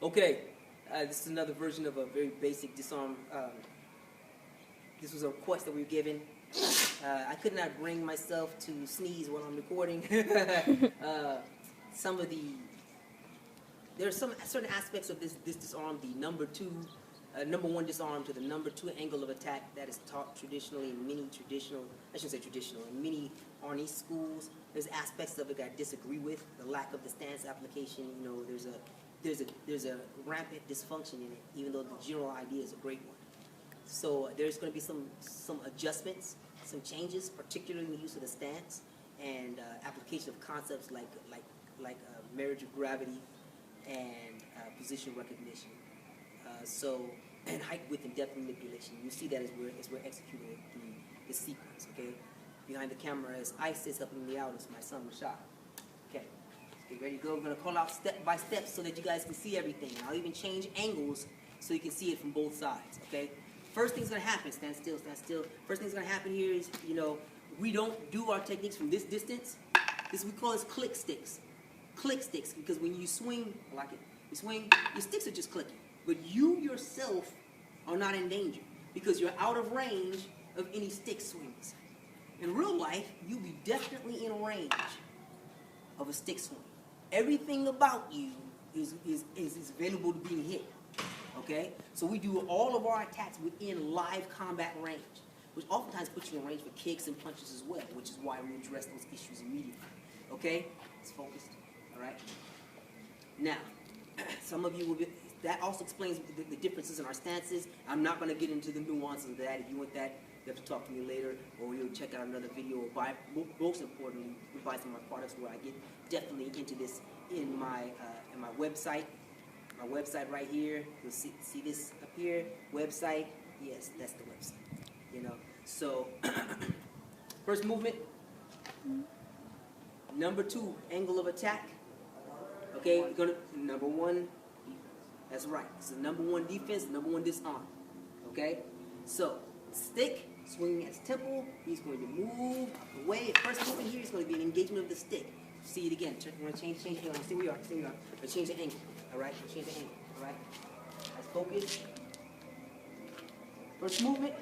Okay, this is another version of a very basic disarm. This was a request that we were given. I could not bring myself to sneeze while I'm recording. There are some certain aspects of this disarm, the number one disarm to the number 2 angle of attack that is taught traditionally in many in many Arnie schools. There's aspects of it that I disagree with. The lack of the stance application, there's a rampant dysfunction in it, even though the general idea is a great one. So there's going to be some adjustments, some changes, particularly in the use of the stance and application of concepts like marriage of gravity and position recognition. And height, width, and depth manipulation. You see that as we're executing the sequence. Okay, behind the camera is Isis, helping me out is my son Rashad. Okay, let's get ready to go. We're gonna call out step by step so that you guys can see everything. I'll even change angles so you can see it from both sides. Okay. First thing's gonna happen. Stand still. Stand still. First thing's gonna happen here is we don't do our techniques from this distance. We call this click sticks. Click sticks, because when you swing, I like it. You swing, your sticks are just clicking. But you yourself are not in danger because you're out of range of any stick swings. In real life, you'll be definitely in range of a stick swing. Everything about you is available to being hit. Okay? So we do all of our attacks within live combat range, which oftentimes puts you in range for kicks and punches as well, which is why we address those issues immediately. Okay? It's focused. All right? Now, some of you will be... That also explains the differences in our stances. I'm not going to get into the nuances of that. If you want that, you have to talk to me later, or you'll check out another video, or buy, most importantly, buy some of my products where I get definitely into this in my website. My website right here. You'll see this up here. Website. Yes, that's the website. So first movement. Number 2 angle of attack. Okay, we're gonna number 1. That's right. It's the number 1 defense, number 1 disarm. Okay? So, stick, swinging at his temple. He's going to move away. First movement here is going to be an engagement of the stick. See it again. We're going to change the angle. Stay where you are. Let's change the angle. Alright? Let's change the angle. Alright? Let's focus. First movement.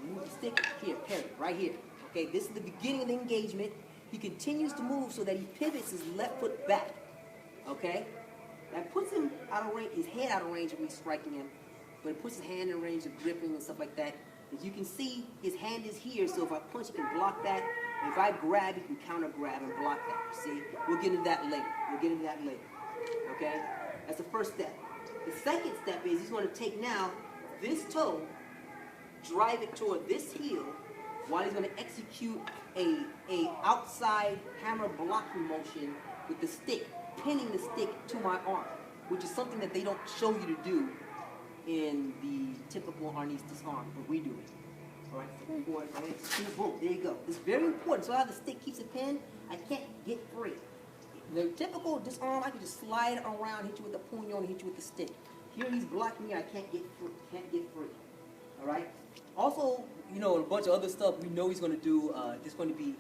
Move the stick. Here, parry. Right here. Okay? This is the beginning of the engagement. He continues to move so that he pivots his left foot back. Okay? That puts him out of range, his head out of range of me striking him, but it puts his hand in range of gripping and stuff like that. As you can see, his hand is here, so if I punch, he can block that. And if I grab, he can counter grab and block that. See? We'll get into that later. Okay? That's the first step. The second step is he's going to take now this toe, drive it toward this heel, while he's going to execute a outside hammer blocking motion with the stick, pinning the stick to my arm, which is something that they don't show you to do in the typical Arnie's disarm, but we do it. All right, boom, there you go. It's very important. So how the stick keeps it pinned, I can't get free. The typical disarm, I can just slide around, hit you with the punyo, and hit you with the stick. Here he's blocking me, I can't get free. All right. Also, a bunch of other stuff we know he's going to do. There's going to be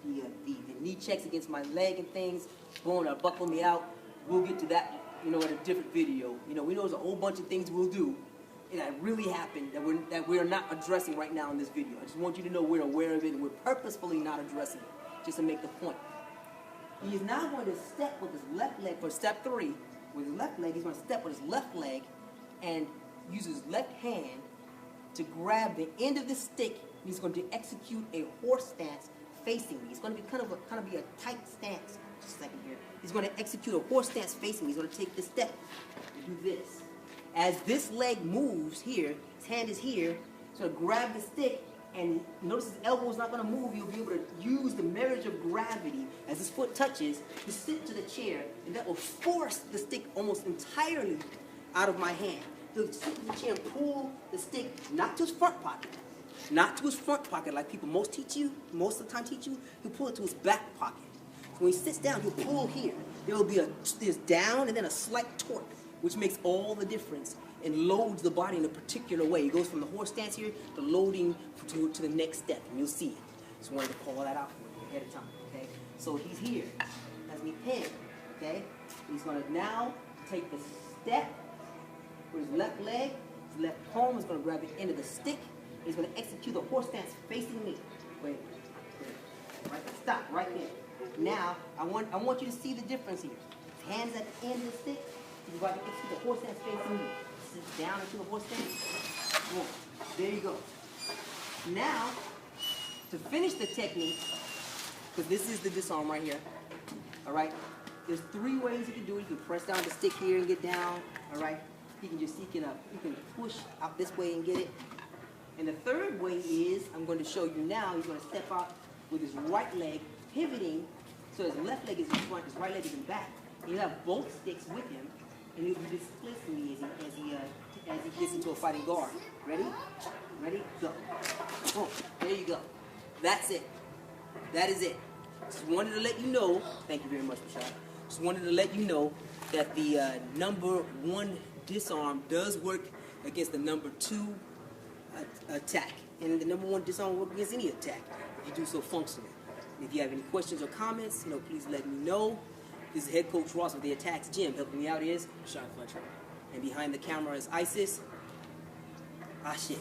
the knee checks against my leg and things, boom, that'll buckle me out. We'll get to that, in a different video. We know there's a whole bunch of things we'll do that really happened that we're not addressing right now in this video. I just want you to know we're aware of it and we're purposefully not addressing it, just to make the point. He is now going to step with his left leg for step 3. With his left leg, he's going to step with his left leg and use his left hand to grab the end of the stick. He's going to execute a horse stance facing me. It's going to be kind of be a tight stance. Just a second here. He's going to execute a horse stance facing me. He's going to take this step and do this. As this leg moves here, his hand is here. He's going to grab the stick, and notice his elbow is not going to move. You'll be able to use the marriage of gravity as his foot touches to sit to the chair, and that will force the stick almost entirely out of my hand. He'll sit to the chair and pull the stick, not to his front pocket. Not to his front pocket like people most of the time teach you. He'll pull it to his back pocket. So when he sits down, he'll pull here. There will be there's down and then a slight torque, which makes all the difference and loads the body in a particular way. It goes from the horse stance here to loading to the next step, and you'll see it. Just wanted to call that out for you ahead of time, okay? So he's here. Has me pinned, okay? He's going to now take the step with his left leg, his left palm is going to grab the end of the stick, and he's going to execute the horse stance facing me. Wait. Right there. Stop right there. Now, I want you to see the difference here. His hands at the end of the stick, he's about to execute the horse stance facing me. Sit down into the horse stance. Boom. There you go. Now, to finish the technique, because this is the disarm right here, all right? There's 3 ways you can do it. You can press down the stick here and get down, all right? You can push out this way and get it. And the third way is, I'm going to show you now, he's going to step out with his right leg pivoting, so his left leg is in front, his right leg is in back. And he'll have both sticks with him, and he'll be displacing me as he gets into a fighting guard. Ready? Ready? Go. Boom. There you go. That's it. That is it. Just wanted to let you know, thank you very much, Rashad. Just wanted to let you know that the number 1 disarm does work against the number 2 attack. And the number 1 disarm will work against any attack if you do so functionally. And if you have any questions or comments, please let me know. This is Head Coach Ross with the atacxgym. Helping me out is Rashad. And behind the camera is Isis. Ashe.